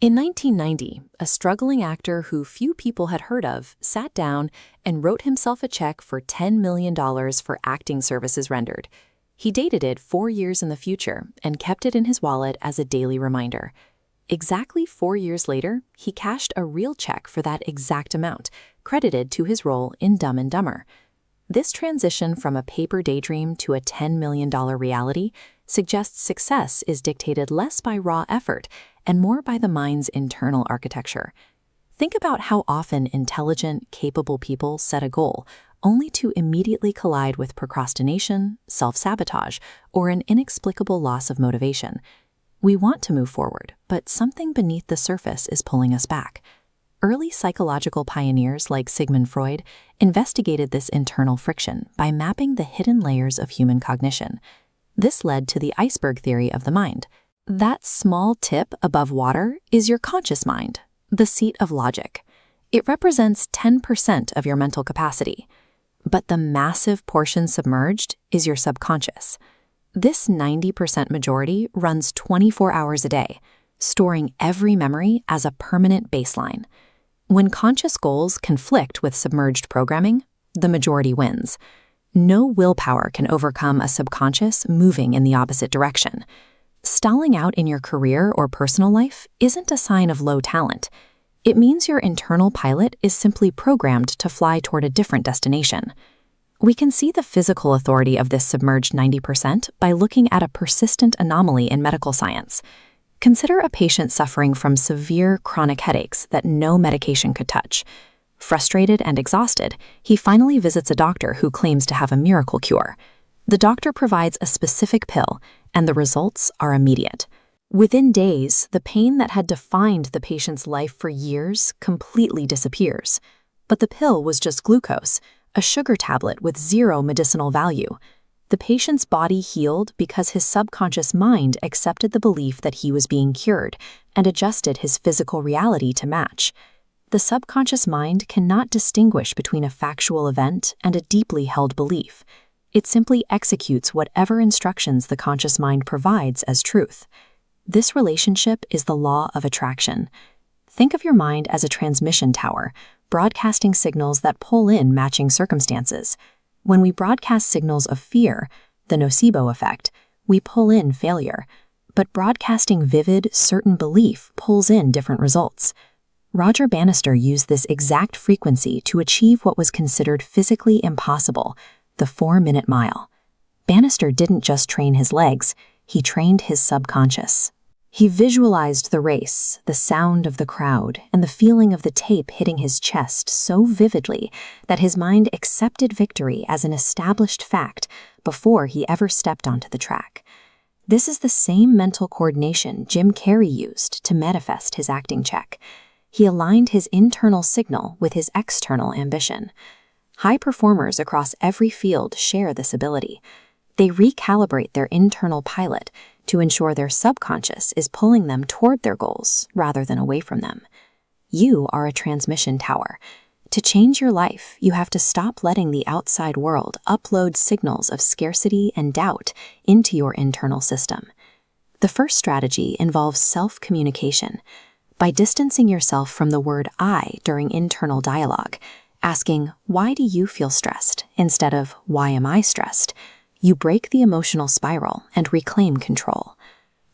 In 1990, a struggling actor who few people had heard of sat down and wrote himself a check for $10 million for acting services rendered. He dated it 4 years in the future and kept it in his wallet as a daily reminder. Exactly 4 years later, he cashed a real check for that exact amount, credited to his role in Dumb and Dumber. This transition from a paper daydream to a $10 million reality suggests success is dictated less by raw effort and more by the mind's internal architecture. Think about how often intelligent, capable people set a goal only to immediately collide with procrastination, self-sabotage, or an inexplicable loss of motivation. We want to move forward, but something beneath the surface is pulling us back. Early psychological pioneers like Sigmund Freud investigated this internal friction by mapping the hidden layers of human cognition. This led to the iceberg theory of the mind. That small tip above water is your conscious mind, the seat of logic. It represents 10% of your mental capacity. But the massive portion submerged is your subconscious. This 90% majority runs 24 hours a day, storing every memory as a permanent baseline. When conscious goals conflict with submerged programming, the majority wins. No willpower can overcome a subconscious moving in the opposite direction. Stalling out in your career or personal life isn't a sign of low talent. It means your internal pilot is simply programmed to fly toward a different destination. We can see the physical authority of this submerged 90% by looking at a persistent anomaly in medical science. Consider a patient suffering from severe chronic headaches that no medication could touch. Frustrated and exhausted, he finally visits a doctor who claims to have a miracle cure. The doctor provides a specific pill, and the results are immediate. Within days, the pain that had defined the patient's life for years completely disappears. But the pill was just glucose, a sugar tablet with zero medicinal value. The patient's body healed because his subconscious mind accepted the belief that he was being cured and adjusted his physical reality to match. The subconscious mind cannot distinguish between a factual event and a deeply held belief. It simply executes whatever instructions the conscious mind provides as truth. This relationship is the law of attraction. Think of your mind as a transmission tower, broadcasting signals that pull in matching circumstances. When we broadcast signals of fear, the nocebo effect, we pull in failure. But broadcasting vivid, certain belief pulls in different results. Roger Bannister used this exact frequency to achieve what was considered physically impossible, the 4-minute mile. Bannister didn't just train his legs, he trained his subconscious. He visualized the race, the sound of the crowd, and the feeling of the tape hitting his chest so vividly that his mind accepted victory as an established fact before he ever stepped onto the track. This is the same mental coordination Jim Carrey used to manifest his acting check. He aligned his internal signal with his external ambition. High performers across every field share this ability. They recalibrate their internal pilot to ensure their subconscious is pulling them toward their goals rather than away from them. You are a transmission tower. To change your life, you have to stop letting the outside world upload signals of scarcity and doubt into your internal system. The first strategy involves self-communication. By distancing yourself from the word I during internal dialogue, asking, "Why do you feel stressed?" instead of, "Why am I stressed?" you break the emotional spiral and reclaim control.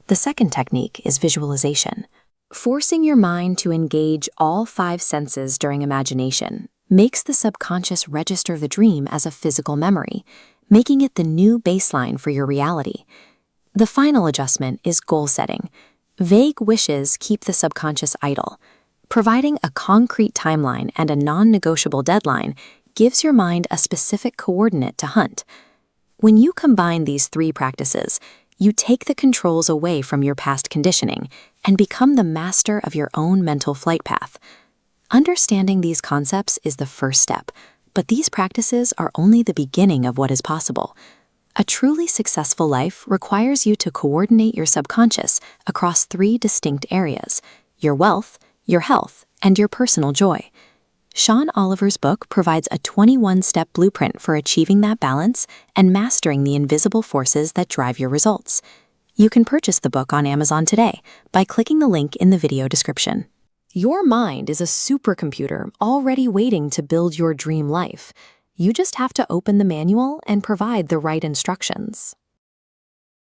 The second technique is visualization. Forcing your mind to engage all 5 senses during imagination makes the subconscious register the dream as a physical memory, making it the new baseline for your reality. The final adjustment is goal setting. Vague wishes keep the subconscious idle. Providing a concrete timeline and a non-negotiable deadline gives your mind a specific coordinate to hunt. When you combine these 3 practices, you take the controls away from your past conditioning and become the master of your own mental flight path. Understanding these concepts is the first step, but these practices are only the beginning of what is possible. A truly successful life requires you to coordinate your subconscious across 3 distinct areas: your wealth, your health, and your personal joy. Sean Oliver's book provides a 21-step blueprint for achieving that balance and mastering the invisible forces that drive your results. You can purchase the book on Amazon today by clicking the link in the video description. Your mind is a supercomputer already waiting to build your dream life. You just have to open the manual and provide the right instructions.